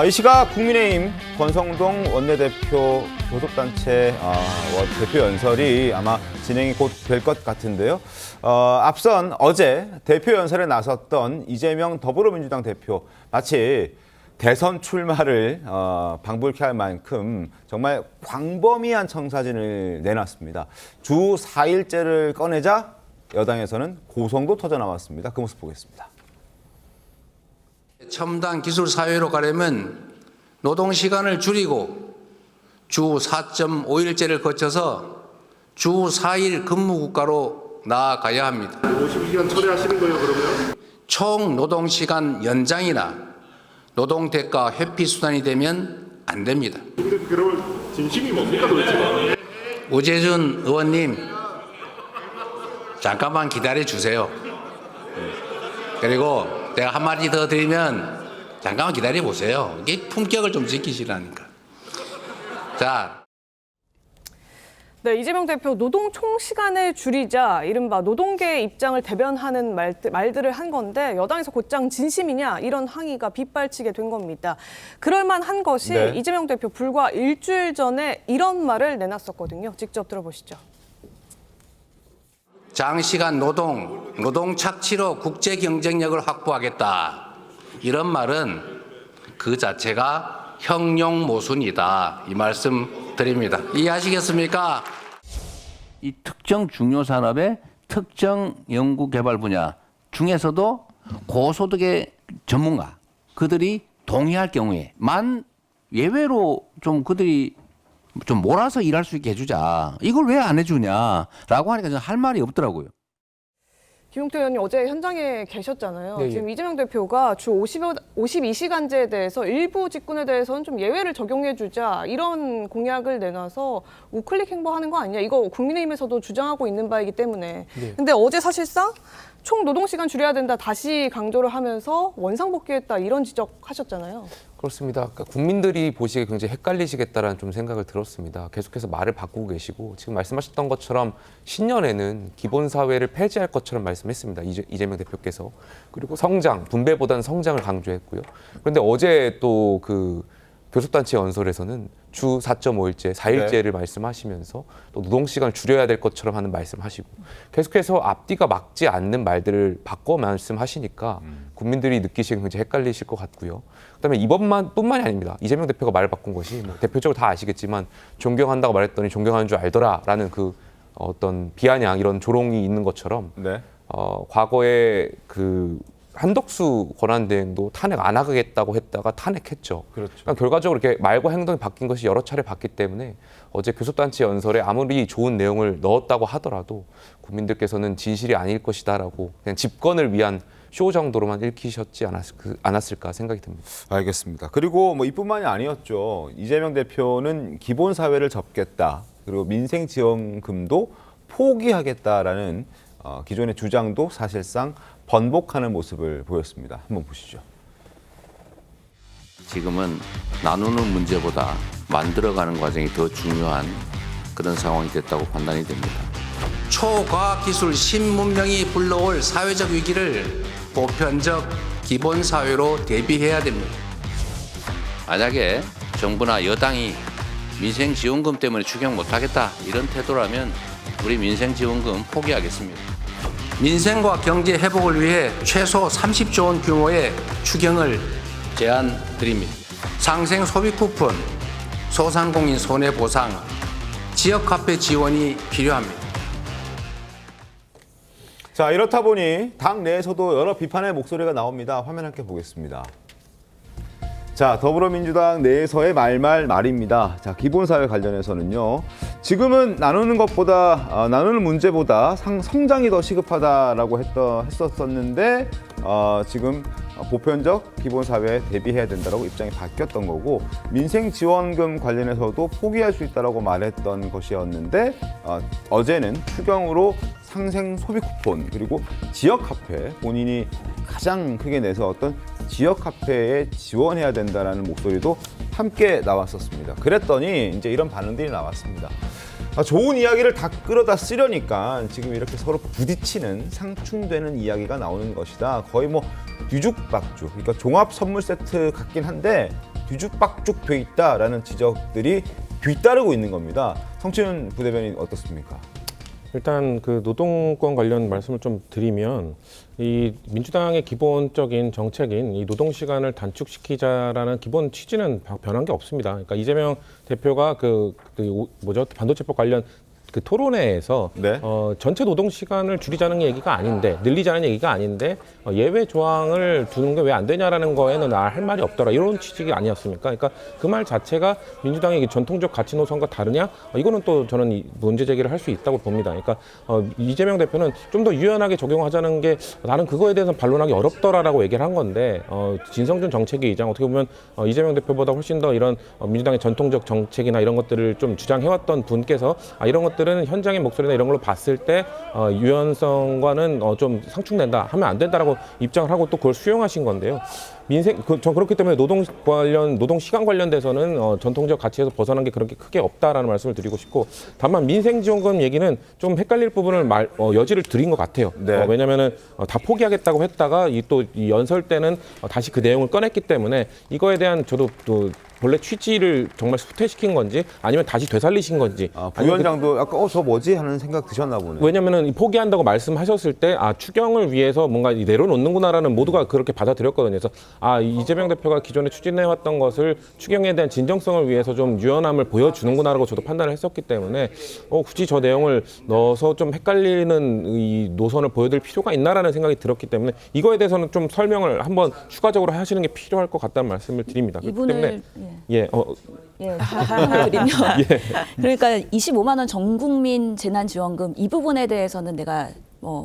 이 시각 국민의힘 권성동 원내대표 교섭단체 대표 연설이 아마 진행이 곧 될 것 같은데요. 앞선 어제 대표 연설에 나섰던 이재명 더불어민주당 대표 마치 대선 출마를 방불케 할 만큼 정말 광범위한 청사진을 내놨습니다. 주 4일째를 꺼내자 여당에서는 고성도 터져 나왔습니다. 그 모습 보겠습니다. 첨단 기술 사회로 가려면 노동 시간을 줄이고 주 4.5일제를 거쳐서 주 4일 근무 국가로 나아가야 합니다. 52시간 처리하시는 거예요, 그러면? 총 노동 시간 연장이나 노동 대가 회피 수단이 되면 안 됩니다. 근데 그러면 진심이 뭡니까 도대체? 우재준 의원님, 잠깐만 기다려 주세요. 그리고 내가 한마디 더 드리면 잠깐만 기다려 보세요. 이게 품격을 좀 지키시라니까. 자. 네, 이재명 대표 노동 총시간을 줄이자 이른바 노동계의 입장을 대변하는 말들을 한 건데 여당에서 곧장 진심이냐 이런 항의가 빗발치게 된 겁니다. 그럴 만한 것이 이재명 대표 불과 일주일 전에 이런 말을 내놨었거든요. 직접 들어보시죠. 장시간 노동 착취로 국제 경쟁력을 확보하겠다. 이런 말은 그 자체가 형용모순이다. 이 말씀 드립니다. 이해하시겠습니까? 이 특정 중요 산업의 특정 연구 개발 분야 중에서도 고소득의 전문가 그들이 동의할 경우에만 예외로 좀 그들이 좀 몰아서 일할 수 있게 해주자. 이걸 왜 안 해주냐라고 하니까 저는 할 말이 없더라고요. 김용태 의원님 어제 현장에 계셨잖아요. 네, 지금 이재명 대표가 주 52시간제에 대해서 일부 직군에 대해서는 좀 예외를 적용해주자 이런 공약을 내놔서 우클릭 행보하는 거 아니냐. 이거 국민의힘에서도 주장하고 있는 바이기 때문에. 근데 어제 사실상 총 노동시간 줄여야 된다 다시 강조를 하면서 원상복귀했다 이런 지적하셨잖아요. 그렇습니다. 그러니까 국민들이 보시기에 굉장히 헷갈리시겠다라는 좀 생각을 들었습니다. 계속해서 말을 바꾸고 계시고 지금 말씀하셨던 것처럼 신년에는 기본사회를 폐지할 것처럼 말씀했습니다. 이재명 대표께서. 그리고 성장, 분배보다는 성장을 강조했고요. 그런데 어제 또 그 교섭단체 연설에서는 주 4.5일제, 4일제를 말씀하시면서 또 노동시간을 줄여야 될 것처럼 하는 말씀하시고 계속해서 앞뒤가 맞지 않는 말들을 바꿔 말씀하시니까 국민들이 느끼시기에 굉장히 헷갈리실 것 같고요. 그다음에 이번뿐만이 아닙니다. 이재명 대표가 말을 바꾼 것이 뭐 대표적으로 다 아시겠지만 존경한다고 말했더니 존경하는 줄 알더라라는 그 어떤 비아냥 이런 조롱이 있는 것처럼 과거에 그 한덕수 권한대행도 탄핵 안 하겠다고 했다가 탄핵했죠. 그렇죠. 그러니까 결과적으로 이렇게 말과 행동이 바뀐 것이 여러 차례 봤기 때문에 어제 교섭단체 연설에 아무리 좋은 내용을 넣었다고 하더라도 국민들께서는 진실이 아닐 것이다라고 그냥 집권을 위한 쇼 정도로만 읽히셨지 않았을까 생각이 듭니다. 알겠습니다. 그리고 뭐 이뿐만이 아니었죠. 이재명 대표는 기본사회를 접겠다. 그리고 민생지원금도 포기하겠다라는 기존의 주장도 사실상 번복하는 모습을 보였습니다. 한번 보시죠. 지금은 나누는 문제보다 만들어가는 과정이 더 중요한 그런 상황이 됐다고 판단이 됩니다. 초과학기술 신문명이 불러올 사회적 위기를 보편적 기본사회로 대비해야 됩니다. 만약에 정부나 여당이 민생지원금 때문에 추경 못하겠다 이런 태도라면 우리 민생지원금 포기하겠습니다. 민생과 경제 회복을 위해 최소 30조 원 규모의 추경을 제안드립니다. 상생 소비 쿠폰, 소상공인 손해보상, 지역화폐 지원이 필요합니다. 자, 이렇다 보니 당 내에서도 여러 비판의 목소리가 나옵니다. 화면 함께 보겠습니다. 자, 더불어민주당 내에서의 말입니다. 자, 기본사회 관련해서는요. 지금은 나누는 문제보다 성장이 더 시급하다라고 했었는데 지금 보편적 기본사회에 대비해야 된다라고 입장이 바뀌었던 거고 민생지원금 관련해서도 포기할 수 있다라고 말했던 것이었는데 어제는 추경으로 상생 소비 쿠폰 그리고 지역화폐 본인이 가장 크게 내세웠던 지역화폐에 지원해야 된다라는 목소리도 함께 나왔었습니다. 그랬더니 이제 이런 반응들이 나왔습니다. 좋은 이야기를 다 끌어다 쓰려니까 지금 이렇게 서로 부딪히는 상충되는 이야기가 나오는 것이다. 거의 뭐 뒤죽박죽. 그러니까 종합 선물 세트 같긴 한데 뒤죽박죽 돼 있다라는 지적들이 뒤따르고 있는 겁니다. 성춘 부대변인 어떻습니까? 일단 그 노동권 관련 말씀을 좀 드리면 이 민주당의 기본적인 정책인 이 노동 시간을 단축시키자라는 기본 취지는 변한 게 없습니다. 그러니까 이재명 대표가 반도체법 관련 그 토론회에서 네. 전체 노동 시간을 줄이자는 얘기가 아닌데 늘리자는 얘기가 아닌데 예외 조항을 두는 게 왜 안 되냐라는 거에는 할 말이 없더라 이런 취지가 아니었습니까? 그러니까 그 말 자체가 민주당의 전통적 가치 노선과 다르냐? 이거는 또 저는 문제 제기를 할 수 있다고 봅니다. 그러니까 이재명 대표는 좀 더 유연하게 적용하자는 게 나는 그거에 대해서 반론하기 어렵더라라고 얘기를 한 건데 진성준 정책위 의장 어떻게 보면 이재명 대표보다 훨씬 더 이런 민주당의 전통적 정책이나 이런 것들을 좀 주장해왔던 분께서 이런 것들은 현장의 목소리나 이런 걸로 봤을 때 유연성과는 좀 상충된다 하면 안 된다라고 입장을 하고 또 그걸 수용하신 건데요. 전 그렇기 때문에 노동 시간 관련돼서는 전통적 가치에서 벗어난 게 그렇게 크게 없다라는 말씀을 드리고 싶고 다만 민생지원금 얘기는 좀 헷갈릴 부분을 여지를 드린 것 같아요. 네. 왜냐면은 다 포기하겠다고 했다가 이 연설 때는 다시 그 내용을 꺼냈기 때문에 이거에 대한 저도 또 본래 취지를 정말 후퇴시킨 건지 아니면 다시 되살리신 건지 부위원장도 약간 저 뭐지 하는 생각 드셨나 보네요. 왜냐면은 포기한다고 말씀하셨을 때 추경을 위해서 뭔가 내려놓는구나라는 모두가 그렇게 받아들였거든요. 그래서 이재명 대표가 기존에 추진해왔던 것을 추경에 대한 진정성을 위해서 좀 유연함을 보여주는구나라고 저도 판단을 했었기 때문에 굳이 저 내용을 넣어서 좀 헷갈리는 이 노선을 보여드릴 필요가 있나라는 생각이 들었기 때문에 이거에 대해서는 좀 설명을 한번 추가적으로 하시는 게 필요할 것 같다는 말씀을 드립니다. 그렇기 때문에 설명을 드리면 그러니까 25만 원 전 국민 재난지원금 이 부분에 대해서는 내가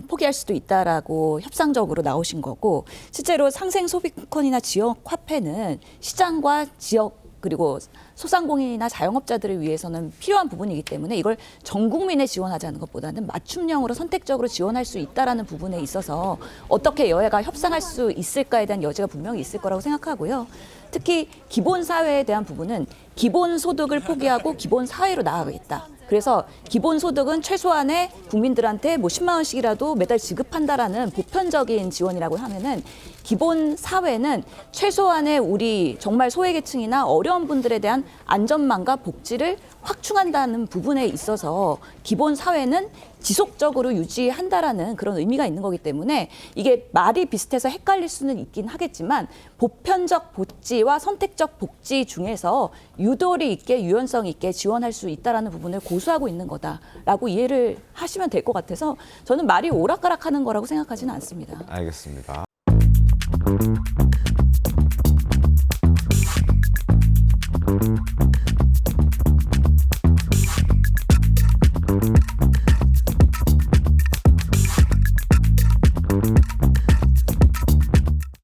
포기할 수도 있다라고 협상적으로 나오신 거고 실제로 상생소비권이나 지역화폐는 시장과 지역 그리고 소상공인이나 자영업자들을 위해서는 필요한 부분이기 때문에 이걸 전 국민에 지원하자는 것보다는 맞춤형으로 선택적으로 지원할 수 있다라는 부분에 있어서 어떻게 여야가 협상할 수 있을까에 대한 여지가 분명히 있을 거라고 생각하고요. 특히 기본사회에 대한 부분은 기본소득을 포기하고 기본사회로 나아가겠다. 그래서 기본소득은 최소한의 국민들한테 10만 원씩이라도 매달 지급한다라는 보편적인 지원이라고 하면은 기본사회는 최소한의 우리 정말 소외계층이나 어려운 분들에 대한 안전망과 복지를 확충한다는 부분에 있어서 기본사회는 지속적으로 유지한다라는 그런 의미가 있는 거기 때문에 이게 말이 비슷해서 헷갈릴 수는 있긴 하겠지만 보편적 복지와 선택적 복지 중에서 유도리 있게 유연성 있게 지원할 수 있다라는 부분을 고수하고 있는 거다라고 이해를 하시면 될 것 같아서 저는 말이 오락가락하는 거라고 생각하지는 않습니다. 알겠습니다.